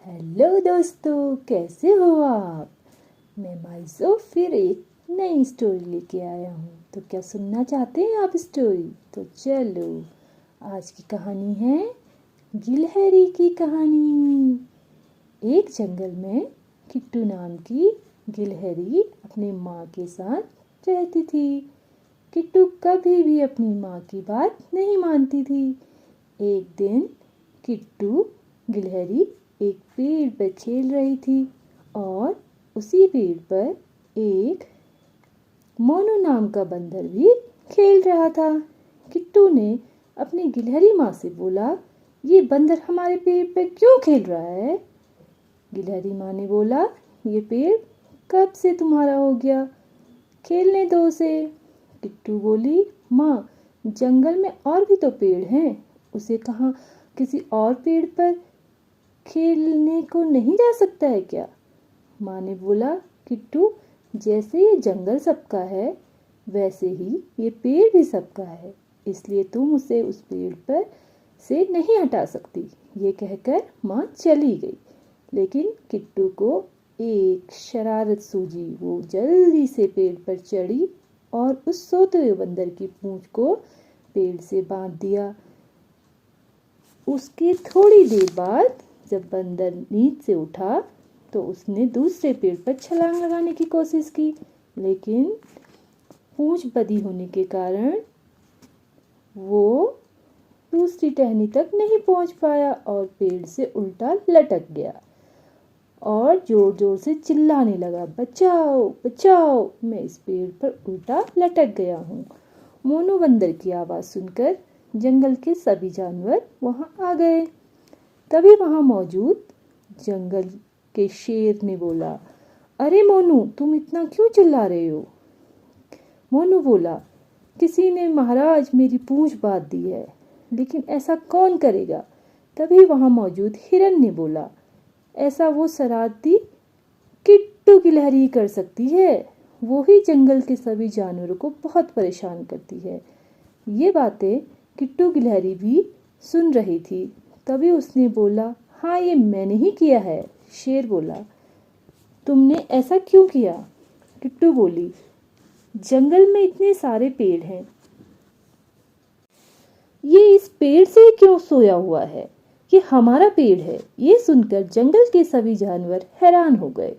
Hello दोस्तों, कैसे हो आप। मैं माइसो फिर एक नई स्टोरी लेके आया हूँ। तो क्या सुनना चाहते हैं आप स्टोरी? तो चलो, आज की कहानी है गिलहरी की कहानी। एक जंगल में किट्टू नाम की गिलहरी अपनी माँ के साथ रहती थी। किट्टू कभी भी अपनी माँ की बात नहीं मानती थी। एक दिन किट्टू गिलहरी एक पेड़ पर खेल रही थी और उसी पेड़ पर एक मोनू नाम का बंदर भी खेल रहा था। किट्टू ने अपनी गिलहरी माँ से बोला, ये बंदर हमारे पेड़ पर क्यों खेल रहा है? गिलहरी माँ ने बोला, ये पेड़ कब से तुम्हारा हो गया, खेलने दो उसे। किट्टू बोली, माँ जंगल में और भी तो पेड़ हैं, उसे कहाँ किसी और पेड़ पर खेलने को नहीं जा सकता है क्या? माँ ने बोला, किट्टू जैसे ये जंगल सबका है वैसे ही ये पेड़ भी सबका है, इसलिए तुम उसे उस पेड़ पर से नहीं हटा सकती। ये कहकर माँ चली गई। लेकिन किट्टू को एक शरारत सूझी। वो जल्दी से पेड़ पर चढ़ी और उस सोते हुए बंदर की पूंछ को पेड़ से बांध दिया। उसके थोड़ी देर बाद जब बंदर नींद से उठा तो उसने दूसरे पेड़ पर छलांग लगाने की कोशिश की, लेकिन पूंछ बदी होने के कारण वो दूसरी टहनी तक नहीं पहुंच पाया और पेड़ से उल्टा लटक गया और जोर जोर से चिल्लाने लगा, बचाओ बचाओ, मैं इस पेड़ पर उल्टा लटक गया हूँ। मोनू बंदर की आवाज़ सुनकर जंगल के सभी जानवर वहाँ आ गए। तभी वहाँ मौजूद जंगल के शेर ने बोला, अरे मोनू, तुम इतना क्यों चिल्ला रहे हो? मोनू बोला, किसी ने महाराज मेरी पूंछ बांध दी है, लेकिन ऐसा कौन करेगा? तभी वहाँ मौजूद हिरन ने बोला, ऐसा वो शरारती किट्टू गिलहरी कर सकती है, वो ही जंगल के सभी जानवरों को बहुत परेशान करती है। ये बातें किट्टू गिलहरी भी सुन रही थी। तभी उसने बोला, हाँ ये मैंने ही किया है। शेर बोला, तुमने ऐसा क्यों किया? किट्टू बोली, जंगल में इतने सारे पेड़ हैं, ये इस पेड़ से क्यों सोया हुआ है? ये हमारा पेड़ है। ये सुनकर जंगल के सभी जानवर हैरान हो गए।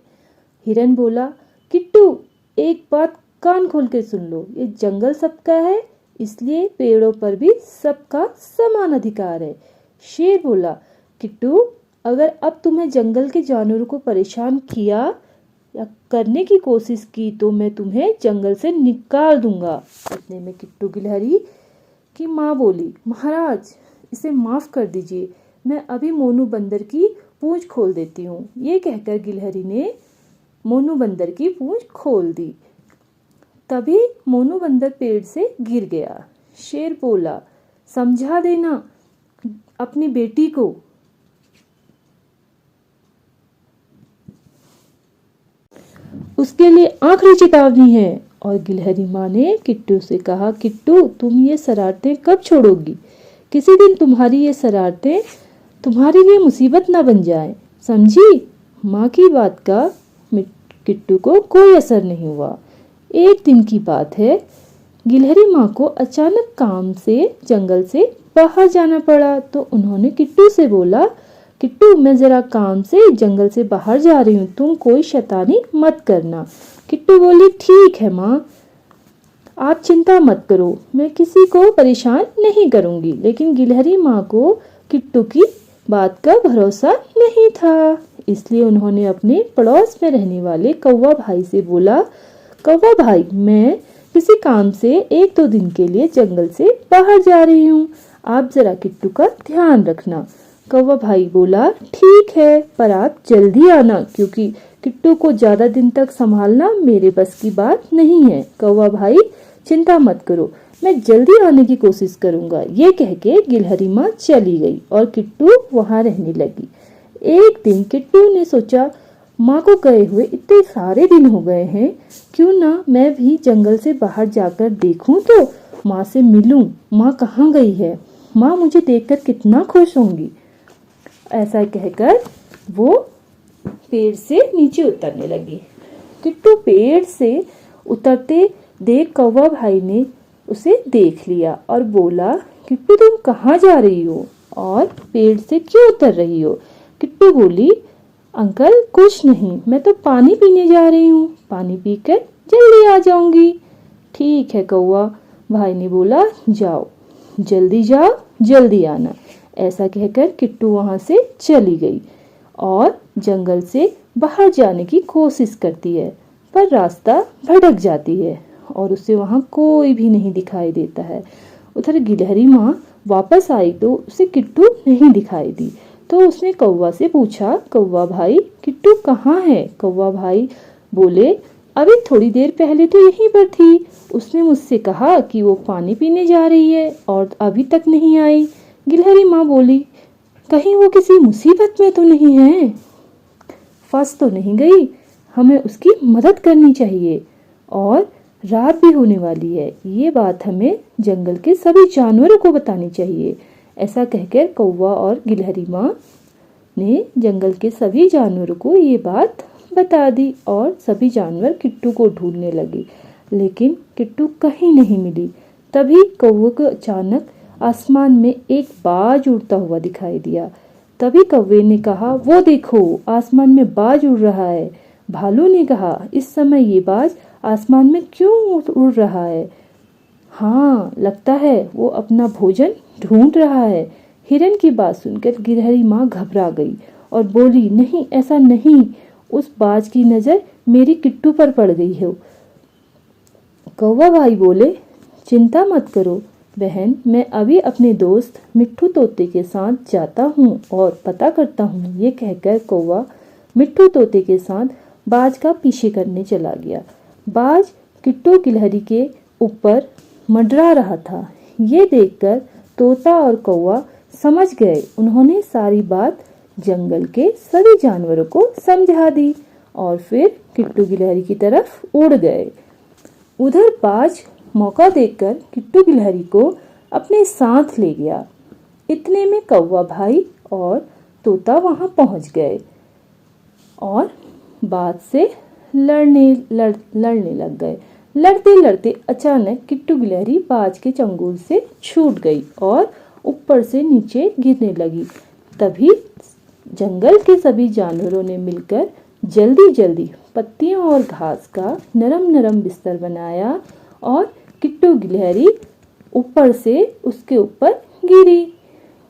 हिरन बोला, किट्टू एक बात कान खोल के सुन लो, ये जंगल सबका है, इसलिए पेड़ों पर भी सबका समान अधिकार है। शेर बोला, किट्टू अगर अब तुम्हें जंगल के जानवरों को परेशान किया या करने की कोशिश की तो मैं तुम्हें जंगल से निकाल दूंगा। इतने में किट्टू गिलहरी की माँ बोली, महाराज इसे माफ कर दीजिए, मैं अभी मोनू बंदर की पूंछ खोल देती हूँ। ये कहकर गिलहरी ने मोनू बंदर की पूंछ खोल दी। तभी मोनू बंदर पेड़ से गिर गया। शेर बोला, समझा देना अपनी बेटी को। उसके लिए आखिरी चेतावनी है। और गिलहरी माँ ने किट्टू से कहा, किट्टू तुम ये शरारतें कब छोड़ोगी? किसी दिन तुम्हारी ये शरारतें तुम्हारे लिए मुसीबत ना बन जाए, समझी? माँ की बात का किट्टू को कोई असर नहीं हुआ। एक दिन की बात है, गिलहरी माँ को अचानक काम से जंगल से बाहर जाना पड़ा। तो उन्होंने किट्टू से बोला, किट्टू मैं जरा काम से जंगल से बाहर जा रही हूँ, तुम कोई शैतानी मत करना। किट्टू बोली, ठीक है माँ, आप चिंता मत करो, मैं किसी को परेशान नहीं करूँगी। लेकिन गिलहरी माँ को किट्टू की बात का भरोसा नहीं था, इसलिए उन्होंने अपने पड़ोस में रहने वाले कौवा भाई से बोला, कौवा भाई मैं किसी काम से 1-2 दिन के लिए जंगल से बाहर जा रही हूँ, आप जरा किट्टू का ध्यान रखना। कौवा भाई बोला, ठीक है, पर आप जल्दी आना, क्योंकि किट्टू को ज्यादा दिन तक संभालना मेरे बस की बात नहीं है। कौवा भाई चिंता मत करो, मैं जल्दी आने की कोशिश करूंगा। ये कह के गिलहरी माँ चली गई और किट्टू वहां रहने लगी। एक दिन किट्टू ने सोचा, माँ को गए हुए इतने सारे दिन हो गए हैं, क्यों ना मैं भी जंगल से बाहर जाकर देखूं तो माँ से मिलूं, माँ कहाँ गई है, माँ मुझे देखकर कितना खुश होंगी। ऐसा कहकर वो पेड़ से नीचे उतरने लगी। किट्टू पेड़ से उतरते देख कौवा भाई ने उसे देख लिया और बोला, किट्टू तुम कहाँ जा रही हो और पेड़ से क्यों उतर रही हो? किट्टू बोली, अंकल कुछ नहीं, मैं तो पानी पीने जा रही हूँ, पानी पीकर जल्दी आ जाऊंगी। ठीक है कौवा भाई ने बोला, जाओ जल्दी आना। ऐसा कहकर किट्टू वहां से चली गई और जंगल से बाहर जाने की कोशिश करती है, पर रास्ता भटक जाती है और उसे वहां कोई भी नहीं दिखाई देता है। उधर गिलहरी माँ वापस आई तो उसे किट्टू नहीं दिखाई दी, तो उसने कौवा से पूछा, कौवा भाई किट्टू कहाँ है? कौवा भाई बोले, अभी थोड़ी देर पहले तो यहीं पर थी, उसने मुझसे कहा कि वो पानी पीने जा रही है और अभी तक नहीं आई। गिलहरी माँ बोली, कहीं वो किसी मुसीबत में तो नहीं है? फंस तो नहीं गई? हमें उसकी मदद करनी चाहिए और रात भी होने वाली है, ये बात हमें जंगल के सभी जानवरों को बतानी चाहिए। ऐसा कहकर कौवा और गिलहरी माँ ने जंगल के सभी जानवरों को ये बात बता दी और सभी जानवर किट्टू को ढूंढने लगे, लेकिन किट्टू कहीं नहीं मिली। तभी कौवे को अचानक आसमान में एक बाज उड़ता हुआ दिखाई दिया। तभी कौवे ने कहा, वो देखो आसमान में बाज उड़ रहा है। भालू ने कहा, इस समय ये बाज आसमान में क्यों उड़ रहा है? हाँ, लगता है वो अपना भोजन ढूंढ रहा है। हिरन की बात सुनकर गिलहरी माँ घबरा गई और बोली, नहीं ऐसा नहीं, उस बाज की नजर मेरी किट्टू पर पड़ गई है। कौवा भाई बोले, चिंता मत करो बहन, मैं अभी अपने दोस्त मिट्ठू तोते के साथ जाता हूँ और पता करता हूँ। ये कहकर कौवा मिट्ठू तोते के साथ बाज का पीछे करने चला गया। बाज किट्टू गिलहरी के ऊपर मंडरा रहा था। ये देखकर तोता और कौवा समझ गए। उन्होंने सारी बात जंगल के सभी जानवरों को समझा दी और फिर किट्टू गिलहरी की तरफ उड़ गए। उधर बाज मौका देखकर किट्टू गिलहरी को अपने साथ ले गया। इतने में कौवा भाई और तोता वहां पहुंच गए और बाज से लड़ने लग गए। लड़ते लड़ते अचानक किट्टू गिलहरी बाज के चंगुल से छूट गई और ऊपर से नीचे गिरने लगी। तभी जंगल के सभी जानवरों ने मिलकर जल्दी जल्दी पत्तियों और घास का नरम नरम बिस्तर बनाया और किट्टू गिलहरी ऊपर से उसके ऊपर गिरी।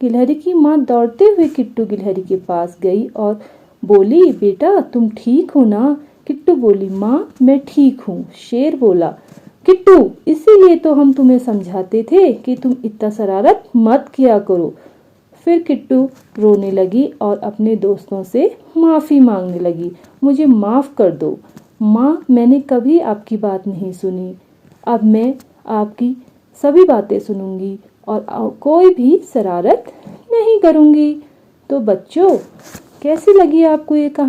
गिलहरी की माँ दौड़ते हुए किट्टू गिलहरी के पास गई और बोली, बेटा तुम ठीक हो ना? किट्टू बोली, माँ मैं ठीक हूँ। शेर बोला, किट्टू इसीलिए तो हम तुम्हें समझाते थे कि तुम इतना शरारत मत किया करो। फिर किट्टू रोने लगी और अपने दोस्तों से माफ़ी मांगने लगी, मुझे माफ़ कर दो माँ, मैंने कभी आपकी बात नहीं सुनी। अब मैं आपकी सभी बातें सुनूंगी और कोई भी शरारत नहीं करूंगी। तो बच्चों, कैसी लगी आपको ये कहानी?